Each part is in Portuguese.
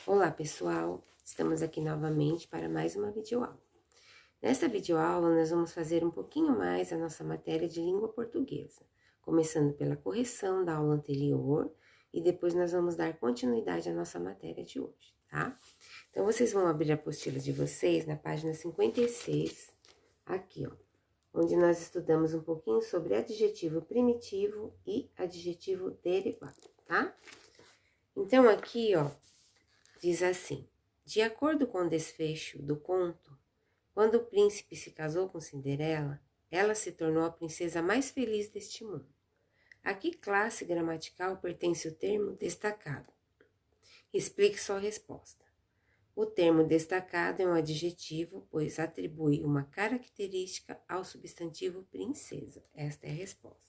Olá pessoal, estamos aqui novamente para mais uma videoaula. Nesta videoaula nós vamos fazer um pouquinho mais a nossa matéria de língua portuguesa, começando pela correção da aula anterior e depois nós vamos dar continuidade à nossa matéria de hoje, tá? Então vocês vão abrir a apostila de vocês na página 56, aqui ó, onde nós estudamos um pouquinho sobre adjetivo primitivo e adjetivo derivado, tá? Então aqui ó, diz assim: de acordo com o desfecho do conto, quando o príncipe se casou com Cinderela, ela se tornou a princesa mais feliz deste mundo. A que classe gramatical pertence o termo destacado? Explique sua resposta. O termo destacado é um adjetivo, pois atribui uma característica ao substantivo princesa. Esta é a resposta.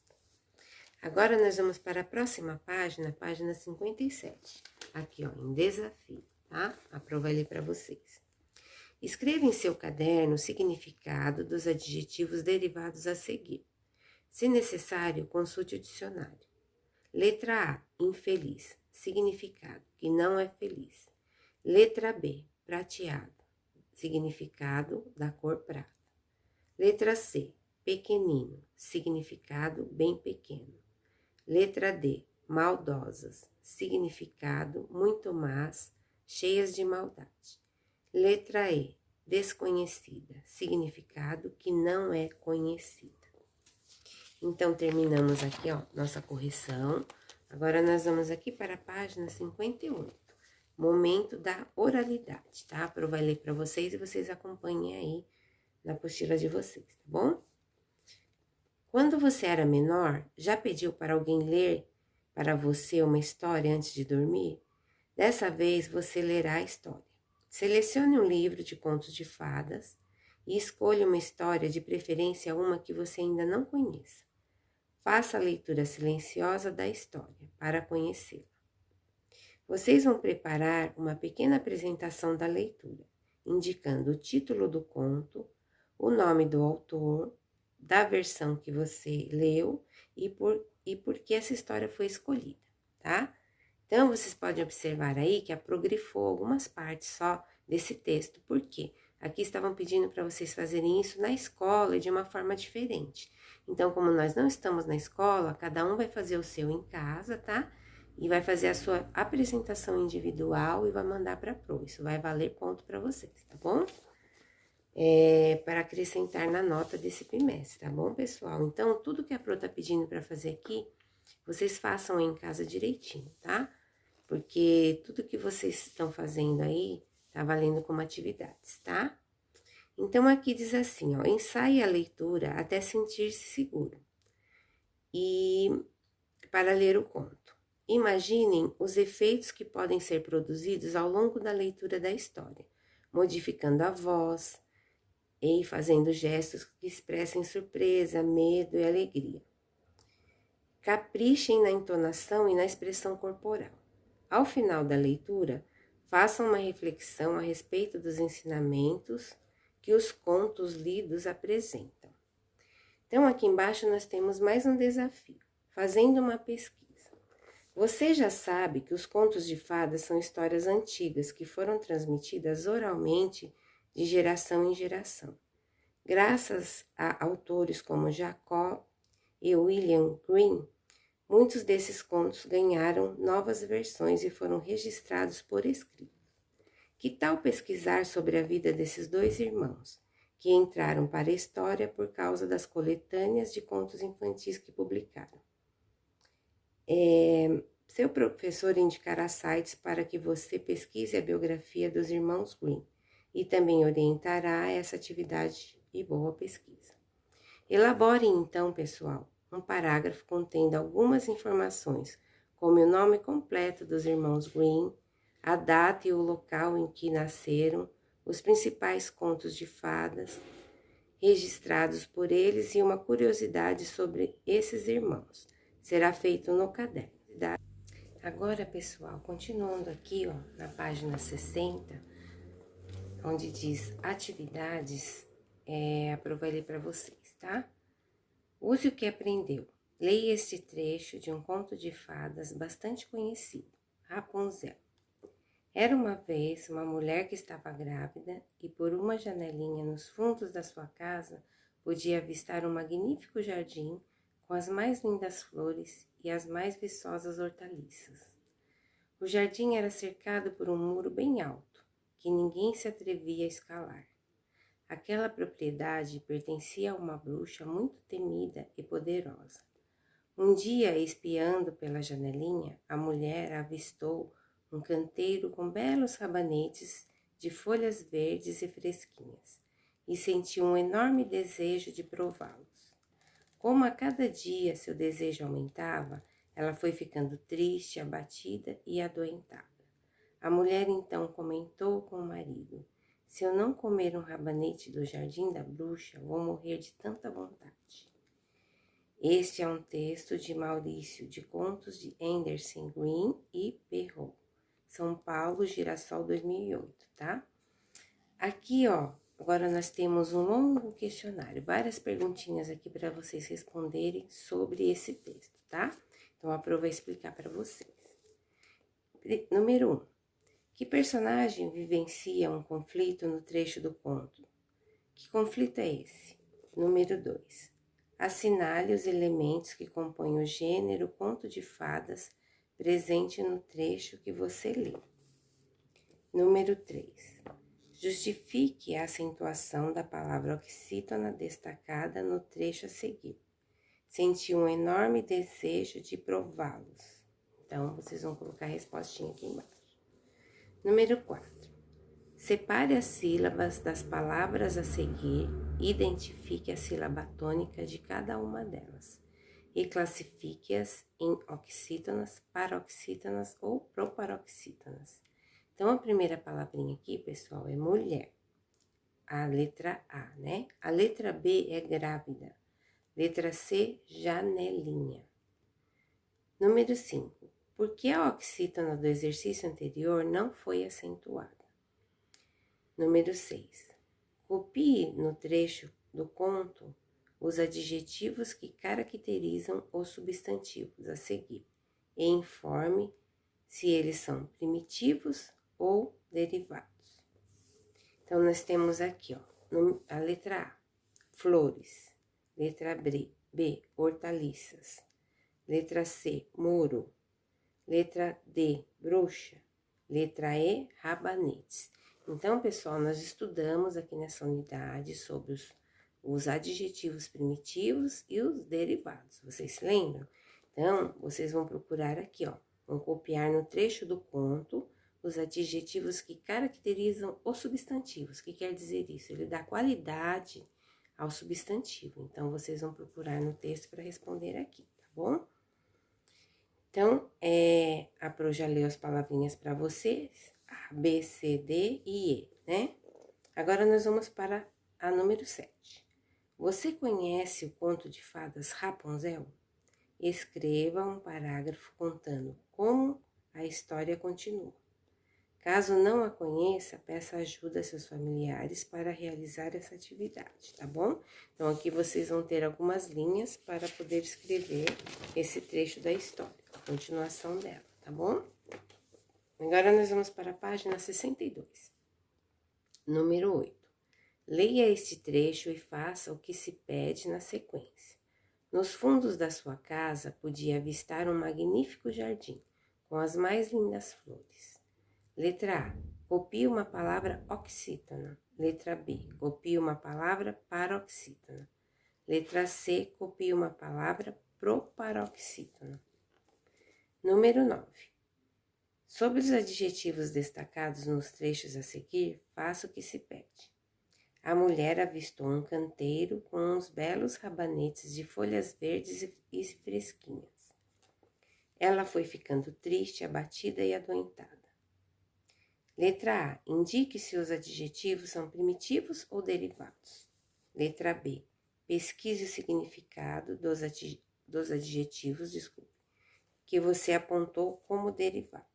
Agora nós vamos para a próxima página, página 57. Aqui, ó, em desafio, tá? A prova ali para vocês. Escreva em seu caderno o significado dos adjetivos derivados a seguir. Se necessário, consulte o dicionário. Letra A, infeliz, significado, que não é feliz. Letra B, prateado, significado da cor prata. Letra C, pequenino, significado bem pequeno. Letra D, maldosas, significado muito más, cheias de maldade. Letra E, desconhecida, significado que não é conhecida. Então, terminamos aqui, ó, nossa correção. Agora, nós vamos aqui para a página 58, momento da oralidade, tá? A prova vai ler para vocês e vocês acompanhem aí na apostila de vocês, tá bom? Quando você era menor, já pediu para alguém ler para você uma história antes de dormir? Dessa vez, você lerá a história. Selecione um livro de contos de fadas e escolha uma história, de preferência uma que você ainda não conheça. Faça a leitura silenciosa da história para conhecê-la. Vocês vão preparar uma pequena apresentação da leitura, indicando o título do conto, o nome do autor, da versão que você leu e por que essa história foi escolhida, tá? Então, vocês podem observar aí que aprogrifou algumas partes só desse texto, porque aqui estavam pedindo para vocês fazerem isso na escola e de uma forma diferente. Então, como nós não estamos na escola, cada um vai fazer o seu em casa, tá? E vai fazer a sua apresentação individual e vai mandar para a Pro. Isso vai valer ponto para vocês, tá bom? Para acrescentar na nota desse bimestre, tá bom, pessoal? Então, tudo que a Pro tá pedindo para fazer aqui, vocês façam em casa direitinho, tá? Porque tudo que vocês estão fazendo aí tá valendo como atividades, tá? Então, aqui diz assim, ó, ensaie a leitura até sentir-se seguro e para ler o conto. Imaginem os efeitos que podem ser produzidos ao longo da leitura da história, modificando a voz e fazendo gestos que expressem surpresa, medo e alegria. Caprichem na entonação e na expressão corporal. Ao final da leitura, façam uma reflexão a respeito dos ensinamentos que os contos lidos apresentam. Então, aqui embaixo nós temos mais um desafio, fazendo uma pesquisa. Você já sabe que os contos de fadas são histórias antigas que foram transmitidas oralmente de geração em geração. Graças a autores como Jacob e William Green, muitos desses contos ganharam novas versões e foram registrados por escrito. Que tal pesquisar sobre a vida desses dois irmãos, que entraram para a história por causa das coletâneas de contos infantis que publicaram? Seu professor indicará sites para que você pesquise a biografia dos irmãos Green e também orientará essa atividade e boa pesquisa. Elabore então, pessoal, um parágrafo contendo algumas informações, como o nome completo dos irmãos Green, a data e o local em que nasceram, os principais contos de fadas registrados por eles e uma curiosidade sobre esses irmãos. Será feito no caderno. Agora, pessoal, continuando aqui, ó, na página 60, onde diz atividades, a prova vai ler para vocês, tá? Use o que aprendeu. Leia este trecho de um conto de fadas bastante conhecido, Rapunzel. Era uma vez uma mulher que estava grávida e por uma janelinha nos fundos da sua casa podia avistar um magnífico jardim com as mais lindas flores e as mais viçosas hortaliças. O jardim era cercado por um muro bem alto, que ninguém se atrevia a escalar. Aquela propriedade pertencia a uma bruxa muito temida e poderosa. Um dia, espiando pela janelinha, a mulher avistou um canteiro com belos rabanetes de folhas verdes e fresquinhas, e sentiu um enorme desejo de prová-los. Como a cada dia seu desejo aumentava, ela foi ficando triste, abatida e adoentada. A mulher então comentou com o marido: se eu não comer um rabanete do jardim da bruxa, vou morrer de tanta vontade. Este é um texto de Maurício de Contos de Anderson Green e Perrault, São Paulo, Girassol 2008, tá? Aqui, ó, agora nós temos um longo questionário, várias perguntinhas aqui para vocês responderem sobre esse texto, tá? Então, a Pro vai explicar para vocês. Número 1. Que personagem vivencia um conflito no trecho do conto? Que conflito é esse? Número 2. Assinale os elementos que compõem o gênero conto de fadas presente no trecho que você lê. Número 3. Justifique a acentuação da palavra oxítona destacada no trecho a seguir. Senti um enorme desejo de prová-los. Então, vocês vão colocar a respostinha aqui embaixo. Número 4. Separe as sílabas das palavras a seguir e identifique a sílaba tônica de cada uma delas e classifique-as em oxítonas, paroxítonas ou proparoxítonas. Então, a primeira palavrinha aqui, pessoal, é mulher. A letra A, né? A letra B é grávida. Letra C, janelinha. Número 5. Por que a oxítona do exercício anterior não foi acentuada? Número 6. Copie no trecho do conto os adjetivos que caracterizam os substantivos a seguir e informe se eles são primitivos ou derivados. Então, nós temos aqui, ó, a letra A, flores. Letra B, hortaliças. Letra C, muro. Letra D, bruxa. Letra E, rabanetes. Então, pessoal, nós estudamos aqui nessa unidade sobre os adjetivos primitivos e os derivados. Vocês se lembram? Então, vocês vão procurar aqui, ó. Vão copiar no trecho do conto os adjetivos que caracterizam os substantivos. O que quer dizer isso? Ele dá qualidade ao substantivo. Então, vocês vão procurar no texto para responder aqui, tá bom? Então, a Pro já leu as palavrinhas para vocês. A, B, C, D e E, né? Agora, nós vamos para a número 7. Você conhece o conto de fadas Rapunzel? Escreva um parágrafo contando como a história continua. Caso não a conheça, peça ajuda a seus familiares para realizar essa atividade, tá bom? Então, aqui vocês vão ter algumas linhas para poder escrever esse trecho da história, a continuação dela, tá bom? Agora, nós vamos para a página 62. Número 8. Leia este trecho e faça o que se pede na sequência. Nos fundos da sua casa podia avistar um magnífico jardim, com as mais lindas flores. Letra A. Copie uma palavra oxítona. Letra B. Copie uma palavra paroxítona. Letra C. Copie uma palavra proparoxítona. Número 9. Sobre os adjetivos destacados nos trechos a seguir, faça o que se pede. A mulher avistou um canteiro com uns belos rabanetes de folhas verdes e fresquinhas. Ela foi ficando triste, abatida e adoentada. Letra A. Indique se os adjetivos são primitivos ou derivados. Letra B. Pesquise o significado dos adjetivos, que você apontou como derivados.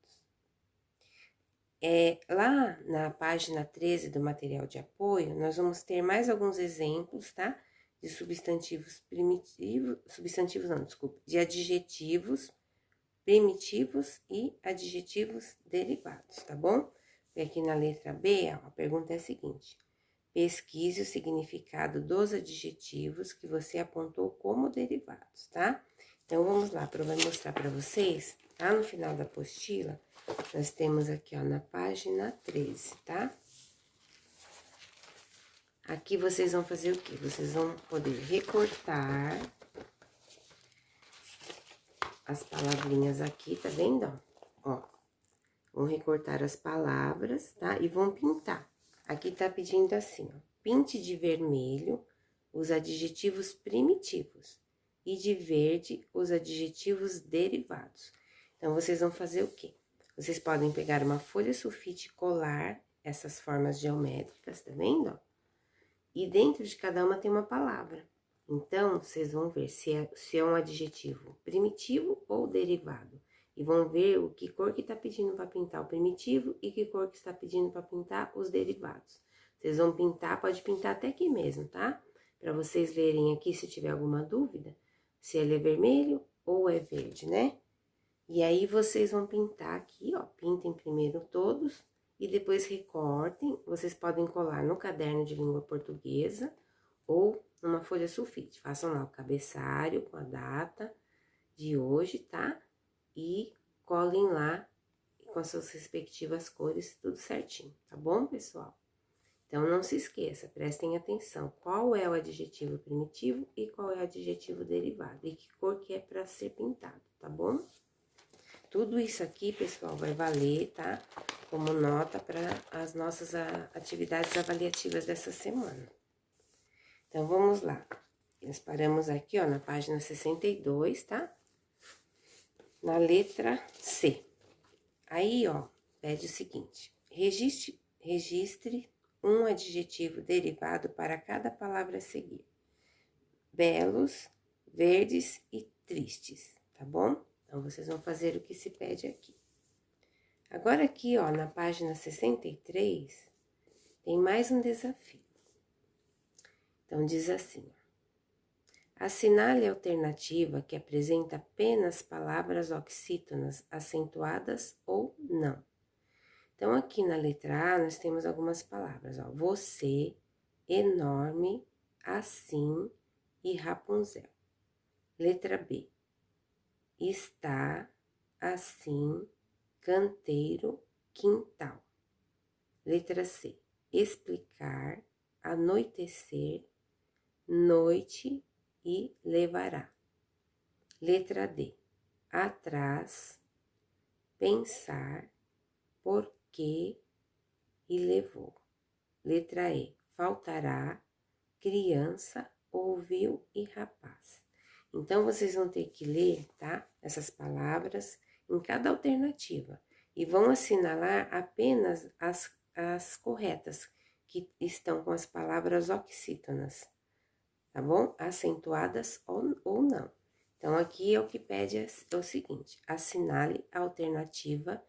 Lá na página 13 do material de apoio, nós vamos ter mais alguns exemplos, tá? De de adjetivos primitivos e adjetivos derivados, tá bom? E aqui na letra B, ó, a pergunta é a seguinte: pesquise o significado dos adjetivos que você apontou como derivados, tá? Então, vamos lá, eu vou mostrar para vocês, tá? No final da apostila, nós temos aqui, ó, na página 13, tá? Aqui vocês vão fazer o quê? Vocês vão poder recortar as palavrinhas aqui, tá vendo, ó? Vão recortar as palavras, tá? E vão pintar. Aqui tá pedindo assim, ó. Pinte de vermelho os adjetivos primitivos e de verde os adjetivos derivados. Então, vocês vão fazer o quê? Vocês podem pegar uma folha sulfite e colar essas formas geométricas, tá vendo? E dentro de cada uma tem uma palavra. Então, vocês vão ver se é um adjetivo primitivo ou derivado. E vão ver o que cor que tá pedindo para pintar o primitivo e que cor que está pedindo para pintar os derivados. Vocês vão pintar, pode pintar até aqui mesmo, tá? Para vocês lerem aqui, se tiver alguma dúvida, se ele é vermelho ou é verde, né? E aí, vocês vão pintar aqui, ó, pintem primeiro todos e depois recortem. Vocês podem colar no caderno de língua portuguesa ou numa folha sulfite. Façam lá o cabeçalho com a data de hoje, tá? E colhem lá com as suas respectivas cores, tudo certinho, tá bom, pessoal? Então, não se esqueça, prestem atenção, qual é o adjetivo primitivo e qual é o adjetivo derivado, e que cor que é para ser pintado, tá bom? Tudo isso aqui, pessoal, vai valer, tá? Como nota para as nossas atividades avaliativas dessa semana. Então, vamos lá. Nós paramos aqui, ó, na página 62, tá? Na letra C. Aí, ó, pede o seguinte: registre um adjetivo derivado para cada palavra a seguir. Belos, verdes e tristes, tá bom? Então, vocês vão fazer o que se pede aqui. Agora, aqui, ó, na página 63, tem mais um desafio. Então, diz assim: assinale a alternativa que apresenta apenas palavras oxítonas acentuadas ou não. Então, aqui na letra A, nós temos algumas palavras, ó. Você, enorme, assim e Rapunzel. Letra B. Está, assim, canteiro, quintal. Letra C. Explicar, anoitecer, noite e levará. Letra D. Atrás, pensar, porque e levou. Letra E. Faltará, criança, ouviu e rapaz. Então, vocês vão ter que ler, tá? Essas palavras em cada alternativa. E vão assinalar apenas as corretas, que estão com as palavras oxítonas, tá bom? Acentuadas ou não. Então, aqui é o que pede é o seguinte: assinale a alternativa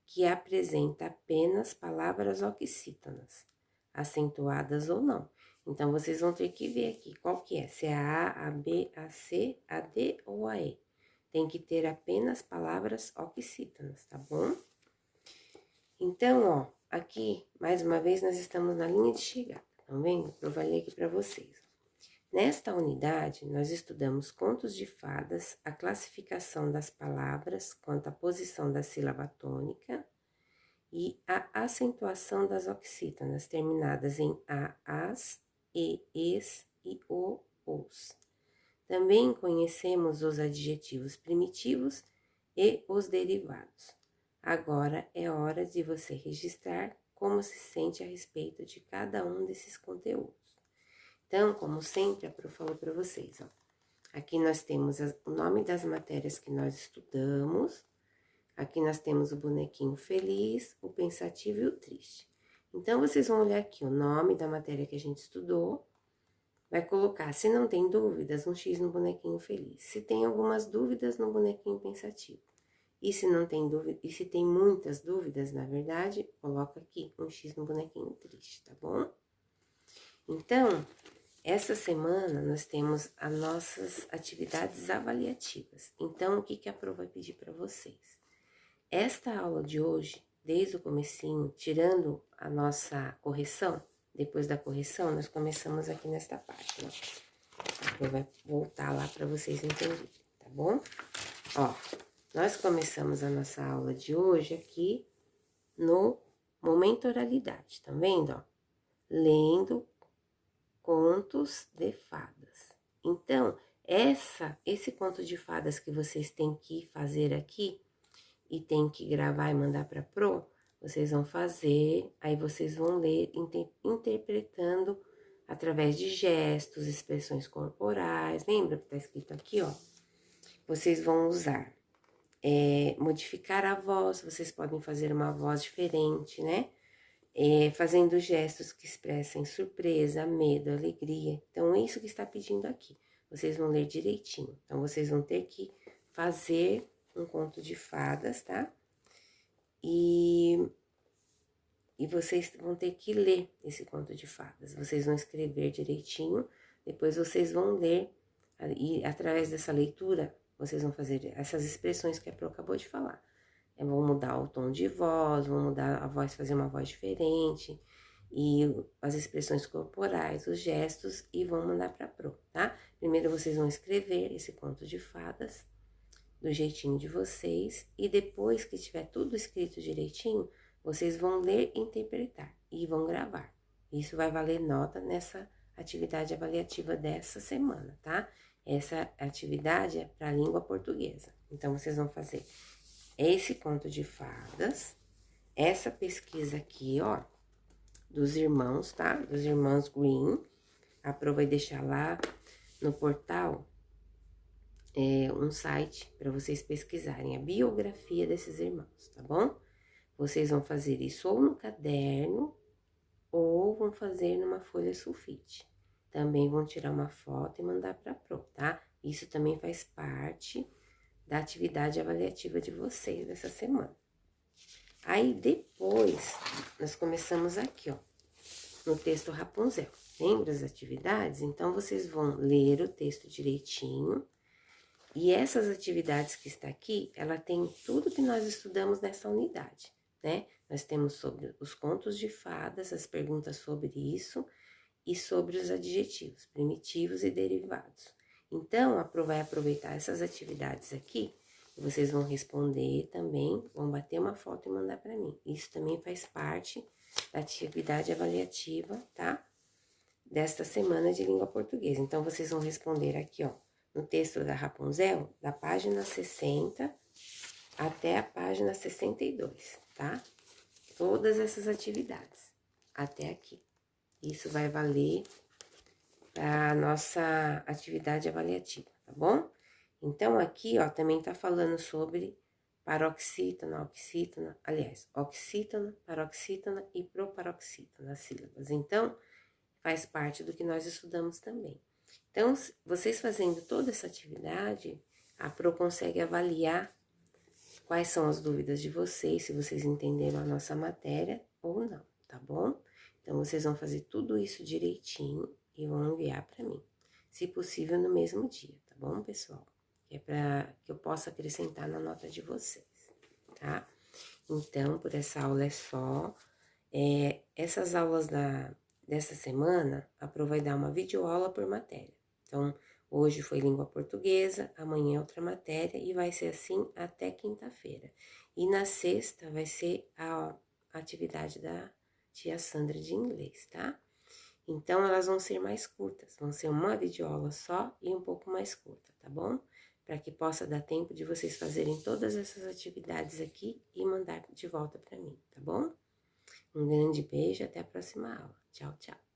que apresenta apenas palavras oxítonas, acentuadas ou não. Então, vocês vão ter que ver aqui qual que é, se é a A, a B, a C, a D ou a E. Tem que ter apenas palavras oxítonas, tá bom? Então, ó, aqui, mais uma vez, nós estamos na linha de chegada, tá vendo? Eu falei aqui para vocês. Nesta unidade, nós estudamos contos de fadas, a classificação das palavras quanto à posição da sílaba tônica e a acentuação das oxítonas, terminadas em a, as, e, es e o, os. Também conhecemos os adjetivos primitivos e os derivados. Agora é hora de você registrar como se sente a respeito de cada um desses conteúdos. Então, como sempre, a Pro falou para vocês, ó. Aqui nós temos o nome das matérias que nós estudamos. Aqui nós temos o bonequinho feliz, o pensativo e o triste. Então, vocês vão olhar aqui o nome da matéria que a gente estudou. Vai colocar, se não tem dúvidas, um X no bonequinho feliz. Se tem algumas dúvidas, no bonequinho pensativo. E se não tem dúvida, e se tem muitas dúvidas, na verdade, coloca aqui um X no bonequinho triste, tá bom? Então, essa semana nós temos as nossas atividades avaliativas. Então, o que que a Pro vai pedir para vocês? Esta aula de hoje, desde o comecinho, tirando a nossa correção, depois da correção, nós começamos aqui nesta parte, ó. A Pro vai voltar lá para vocês entenderem, tá bom? Ó, nós começamos a nossa aula de hoje aqui no momento oralidade, tá vendo, ó? Lendo contos de fadas. Então, esse conto de fadas que vocês têm que fazer aqui e tem que gravar e mandar para Pro, vocês vão fazer, aí vocês vão ler interpretando através de gestos, expressões corporais. Lembra que tá escrito aqui, ó? Vocês vão usar modificar a voz, vocês podem fazer uma voz diferente, né? Fazendo gestos que expressem surpresa, medo, alegria. Então, é isso que está pedindo aqui. Vocês vão ler direitinho. Então, vocês vão ter que fazer um conto de fadas, tá? E vocês vão ter que ler esse conto de fadas. Vocês vão escrever direitinho, depois vocês vão ler, e através dessa leitura, vocês vão fazer essas expressões que a Pro acabou de falar. Vão mudar o tom de voz, vão mudar a voz, fazer uma voz diferente, e as expressões corporais, os gestos, e vão mandar para a Pro, tá? Primeiro vocês vão escrever esse conto de fadas, do jeitinho de vocês, e depois que tiver tudo escrito direitinho, vocês vão ler e interpretar, e vão gravar. Isso vai valer nota nessa atividade avaliativa dessa semana, tá? Essa atividade é para a língua portuguesa. Então, vocês vão fazer esse conto de fadas, essa pesquisa aqui, ó, dos irmãos, tá? Dos irmãos Green. A Pro vai deixar lá no portal um site para vocês pesquisarem a biografia desses irmãos, tá bom? Vocês vão fazer isso ou no caderno ou vão fazer numa folha sulfite. Também vão tirar uma foto e mandar para a Pro, tá? Isso também faz parte da atividade avaliativa de vocês dessa semana. Aí, depois, nós começamos aqui, ó, no texto Rapunzel. Lembra as atividades? Então, vocês vão ler o texto direitinho. E essas atividades que está aqui, ela tem tudo que nós estudamos nessa unidade, né? Nós temos sobre os contos de fadas, as perguntas sobre isso e sobre os adjetivos primitivos e derivados. Então, a Pro vai aproveitar essas atividades aqui, e vocês vão responder também, vão bater uma foto e mandar para mim. Isso também faz parte da atividade avaliativa, tá? Desta semana de língua portuguesa. Então, vocês vão responder aqui, ó, no texto da Rapunzel, da página 60 até a página 62, tá? Todas essas atividades, até aqui. Isso vai valer para a nossa atividade avaliativa, tá bom? Então, aqui, ó, também tá falando sobre paroxítona, oxítona, aliás, oxítona, paroxítona e proparoxítona, as sílabas. Então, faz parte do que nós estudamos também. Então, vocês fazendo toda essa atividade, a Pro consegue avaliar quais são as dúvidas de vocês, se vocês entenderam a nossa matéria ou não, tá bom? Então, vocês vão fazer tudo isso direitinho e vão enviar para mim, se possível no mesmo dia, tá bom, pessoal? Que é para que eu possa acrescentar na nota de vocês, tá? Então, por essa aula é só. Essas aulas dessa semana, a Pro vai dar uma videoaula por matéria. Então, hoje foi língua portuguesa, amanhã outra matéria e vai ser assim até quinta-feira. E na sexta vai ser a atividade da tia Sandra de inglês, tá? Então, elas vão ser mais curtas, vão ser uma videoaula só e um pouco mais curta, tá bom? Para que possa dar tempo de vocês fazerem todas essas atividades aqui e mandar de volta para mim, tá bom? Um grande beijo, até a próxima aula. Tchau, tchau.